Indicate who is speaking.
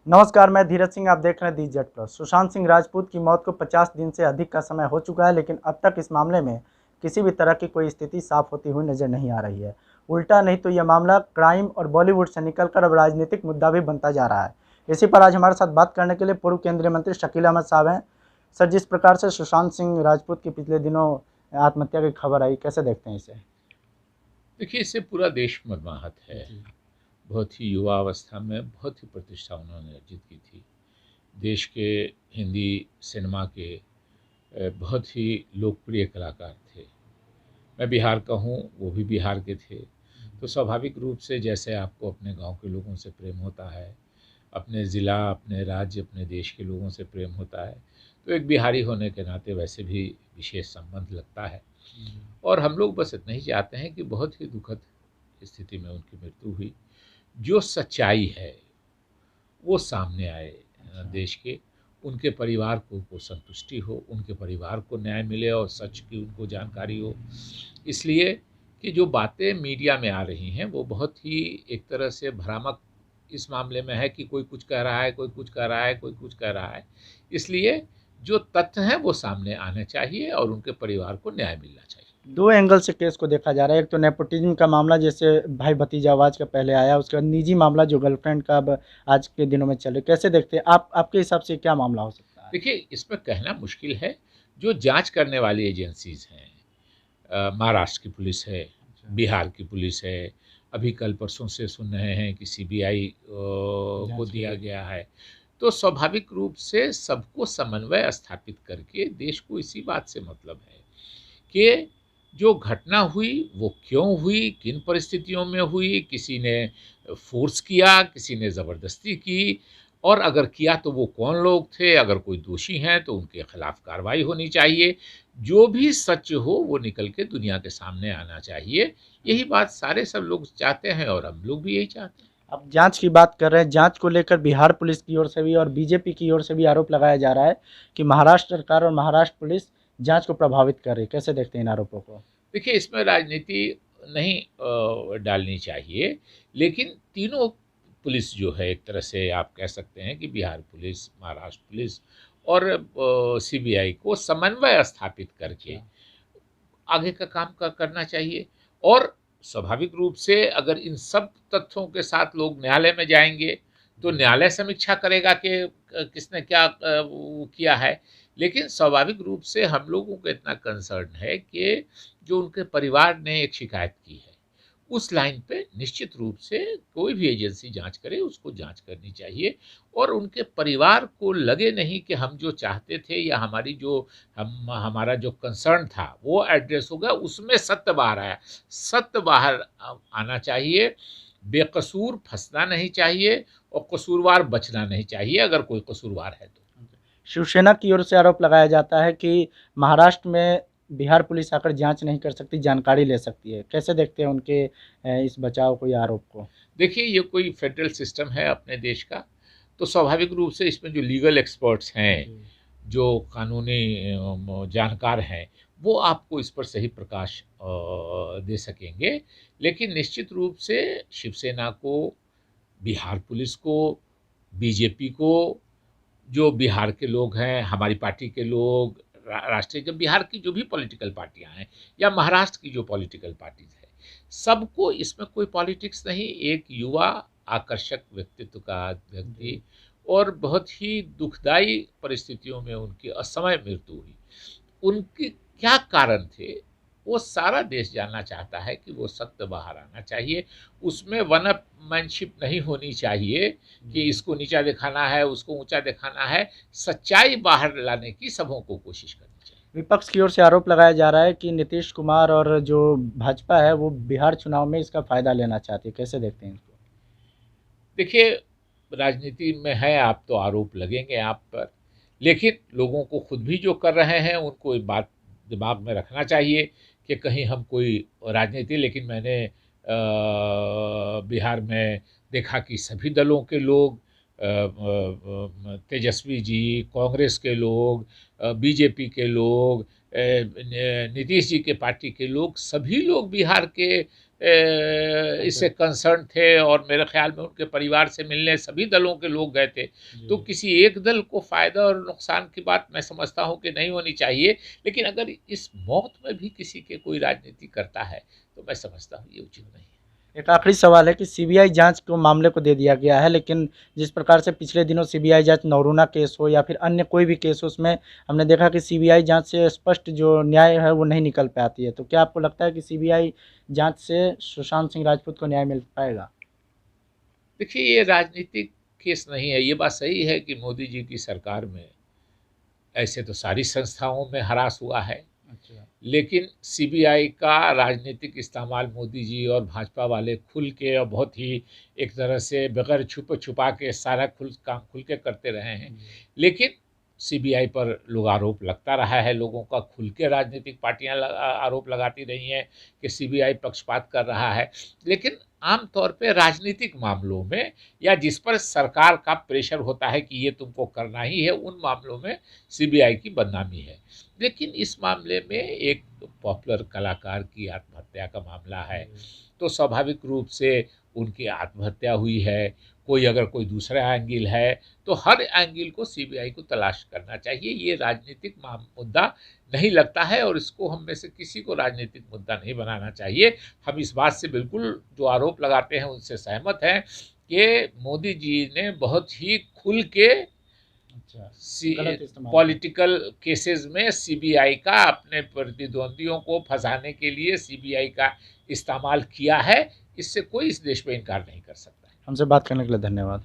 Speaker 1: नमस्कार, मैं धीरज सिंह। आप देख रहे हैं the Z plus. Sushant Singh Rajput की मौत को 50 दिन से अधिक का समय हो चुका है, लेकिन अब तक इस मामले में किसी भी तरह की कोई स्थिति साफ होती हुई नजर नहीं आ रही है। उल्टा नहीं तो यह मामला क्राइम और बॉलीवुड से निकलकर अब राजनीतिक मुद्दा भी बनता जा रहा है। इसी पर आज हमारे साथ बात करने के लिए पूर्व केंद्रीय मंत्री शकील अहमद साहब हैं। सर, जिस प्रकार से सुशांत सिंह राजपूत की पिछले दिनों आत्महत्या की खबर आई, कैसे देखते हैं इसे?
Speaker 2: देखिए, इससे पूरा देश मर्माहत है।
Speaker 1: जी।
Speaker 2: बहुत ही युवा अवस्था में बहुत ही प्रतिष्ठा उन्होंने अर्जित की थी। देश के हिंदी सिनेमा के बहुत ही लोकप्रिय कलाकार थे। मैं बिहार का हूँ, वो भी बिहार के थे। तो स्वाभाविक रूप से जैसे आपको अपने गांव के लोगों से प्रेम होता है, अपने ज़िला, अपने राज्य, अपने देश के लोगों से प्रेम होता है, तो एक बिहारी होने के नाते वैसे भी विशेष संबंध लगता है। और हम लोग बस इतना ही चाहते हैं कि बहुत ही दुखद स्थिति में उनकी मृत्यु हुई। जो सच्चाई है वो सामने आए, देश के उनके परिवार को संतुष्टि हो, उनके परिवार को न्याय मिले और सच की उनको जानकारी हो। इसलिए कि जो बातें मीडिया में आ रही हैं वो बहुत ही एक तरह से भ्रामक इस मामले में है कि कोई कुछ कह रहा है, कोई कुछ कह रहा है, कोई कुछ कह रहा है। इसलिए जो तथ्य हैं वो सामने आने चाहिए और उनके परिवार को न्याय मिलना चाहिए।
Speaker 1: दो एंगल से केस को देखा जा रहा है। एक तो नेपोटिज्म का मामला, जैसे भाई भतीजावाज का पहले आया, उसके बाद निजी मामला जो गर्लफ्रेंड का अब आज के दिनों में चले। कैसे देखते हैं आप? आपके हिसाब से क्या मामला हो सकता है?
Speaker 2: देखिए, इसमें कहना मुश्किल है। जो जांच करने वाली एजेंसीज हैं, महाराष्ट्र की पुलिस है,
Speaker 1: अच्छा।
Speaker 2: बिहार की पुलिस है, अभी कल परसों से सुन रहे हैं कि सीबीआई को
Speaker 1: जांच
Speaker 2: दिया
Speaker 1: करेगी।
Speaker 2: गया है। तो स्वाभाविक रूप से सबको समन्वय स्थापित करके देश को इसी बात से मतलब है कि जो घटना हुई वो क्यों हुई, किन परिस्थितियों में हुई, किसी ने फोर्स किया, किसी ने ज़बरदस्ती की, और अगर किया तो वो कौन लोग थे, अगर कोई दोषी हैं तो उनके खिलाफ कार्रवाई होनी चाहिए। जो भी सच हो वो निकल के दुनिया के सामने आना चाहिए। यही बात सारे सब लोग चाहते हैं और हम लोग भी यही चाहते हैं।
Speaker 1: अब जांच की बात कर रहे हैं। जांच को लेकर बिहार पुलिस की ओर से भी और बीजेपी की ओर से भी आरोप लगाया जा रहा है कि महाराष्ट्र सरकार और महाराष्ट्र पुलिस जांच को प्रभावित कर रही है। कैसे देखते हैं इन आरोपों को?
Speaker 2: देखिए, इसमें राजनीति नहीं डालनी चाहिए, लेकिन तीनों पुलिस जो है, एक तरह से आप कह सकते हैं कि बिहार पुलिस, महाराष्ट्र पुलिस और सीबीआई को समन्वय स्थापित करके
Speaker 1: अच्छा।
Speaker 2: आगे का काम करना चाहिए। और स्वाभाविक रूप से अगर इन सब तथ्यों के साथ लोग न्यायालय में जाएंगे तो न्यायालय समीक्षा करेगा कि किसने क्या वो किया है। लेकिन स्वाभाविक रूप से हम लोगों को इतना कंसर्न है कि जो उनके परिवार ने एक शिकायत की है, उस लाइन पे निश्चित रूप से कोई भी एजेंसी जांच करे, उसको जांच करनी चाहिए। और उनके परिवार को लगे नहीं कि हम जो चाहते थे या हमारी जो हम हमारा जो कंसर्न था वो एड्रेस होगा, उसमें सत्य बाहर आया। सत्य बाहर आना चाहिए। बेकसूर फंसना नहीं चाहिए और कसूरवार बचना नहीं चाहिए, अगर कोई कसूरवार है तो।
Speaker 1: शिवसेना की ओर से आरोप लगाया जाता है कि महाराष्ट्र में बिहार पुलिस आकर जांच नहीं कर सकती, जानकारी ले सकती है। कैसे देखते हैं उनके इस बचाव को या आरोप को?
Speaker 2: देखिए, ये कोई फेडरल सिस्टम है अपने देश का, तो स्वाभाविक रूप से इसमें जो लीगल एक्सपर्ट्स हैं,
Speaker 1: जी।
Speaker 2: जो कानूनी जानकार हैं, वो आपको इस पर सही प्रकाश दे सकेंगे। लेकिन निश्चित रूप से शिवसेना को, बिहार पुलिस को, बीजेपी को, जो बिहार के लोग हैं, हमारी पार्टी के लोग, राष्ट्रीय जो बिहार की जो भी पॉलिटिकल पार्टियां हैं या महाराष्ट्र की जो पॉलिटिकल पार्टीज है, सबको इसमें कोई पॉलिटिक्स नहीं। एक युवा आकर्षक व्यक्तित्व का व्यक्ति,
Speaker 1: जी।
Speaker 2: और बहुत ही दुखदाई परिस्थितियों में उनकी असमय मृत्यु हुई। उनके क्या कारण थे, वो सारा देश जानना चाहता है कि वो सत्य बाहर आना चाहिए। उसमें वन अपमैनशिप नहीं होनी चाहिए कि इसको नीचा दिखाना है, उसको ऊंचा दिखाना है। सच्चाई बाहर लाने की सबों को कोशिश करनी चाहिए।
Speaker 1: विपक्ष की ओर से आरोप लगाया जा रहा है कि नीतीश कुमार और जो भाजपा है वो बिहार चुनाव में इसका फायदा लेना चाहती है। कैसे देखते हैं इसको?
Speaker 2: देखिए, राजनीति में है, आप तो आरोप लगेंगे आप पर, लेकिन लोगों को खुद भी जो कर रहे हैं उनको एक बात दिमाग में रखना चाहिए कि कहीं हम कोई राजनीति, लेकिन मैंने बिहार में देखा कि सभी दलों के लोग, तेजस्वी जी, कांग्रेस के लोग, बीजेपी के लोग, नीतीश जी के पार्टी के लोग, सभी लोग बिहार के इससे कंसर्न थे, और मेरे ख्याल में उनके परिवार से मिलने सभी दलों के लोग गए थे। तो किसी एक दल को फ़ायदा और नुकसान की बात मैं समझता हूँ कि नहीं होनी चाहिए, लेकिन अगर इस मौत में भी किसी के कोई राजनीति करता है तो मैं समझता हूँ ये उचित नहीं है।
Speaker 1: एक आखिरी सवाल है कि सीबीआई जांच को मामले को दे दिया गया है, लेकिन जिस प्रकार से पिछले दिनों सीबीआई जांच नवरूणा केस हो या फिर अन्य कोई भी केस हो, उसमें हमने देखा कि सीबीआई जांच से स्पष्ट जो न्याय है वो नहीं निकल पाती है। तो क्या आपको लगता है कि सीबीआई जांच से सुशांत सिंह राजपूत को न्याय मिल पाएगा?
Speaker 2: देखिए, ये राजनीतिक केस नहीं है। ये बात सही है कि मोदी जी की सरकार में ऐसे तो सारी संस्थाओं में हरास हुआ है,
Speaker 1: अच्छा।
Speaker 2: लेकिन सीबीआई का राजनीतिक इस्तेमाल मोदी जी और भाजपा वाले खुल के और बहुत ही एक तरह से बगैर छुपा के सारा काम खुल के करते रहे हैं। लेकिन सीबीआई पर लोग आरोप लगता रहा है, लोगों का खुल के राजनीतिक पार्टियां आरोप लगाती रही हैं कि सीबीआई पक्षपात कर रहा है। लेकिन आम तौर पे राजनीतिक मामलों में या जिस पर सरकार का प्रेशर होता है कि ये तुमको करना ही है, उन मामलों में सीबीआई की बदनामी है। लेकिन इस मामले में एक पॉपुलर कलाकार की आत्महत्या का मामला है, तो स्वाभाविक रूप से उनकी आत्महत्या हुई है। कोई अगर कोई दूसरा एंगल है तो हर एंगल को सीबीआई को तलाश करना चाहिए। ये राजनीतिक मुद्दा नहीं लगता है, और इसको हम में से किसी को राजनीतिक मुद्दा नहीं बनाना चाहिए। हम इस बात से बिल्कुल जो आरोप लगाते हैं उनसे सहमत हैं कि मोदी जी ने बहुत ही खुल के पॉलिटिकल केसेस में सीबीआई का, अपने प्रतिद्वंदियों को फंसाने के लिए सीबीआई का इस्तेमाल किया है। इससे कोई इस देश में इनकार नहीं कर सकता है।
Speaker 1: हमसे बात करने के लिए धन्यवाद।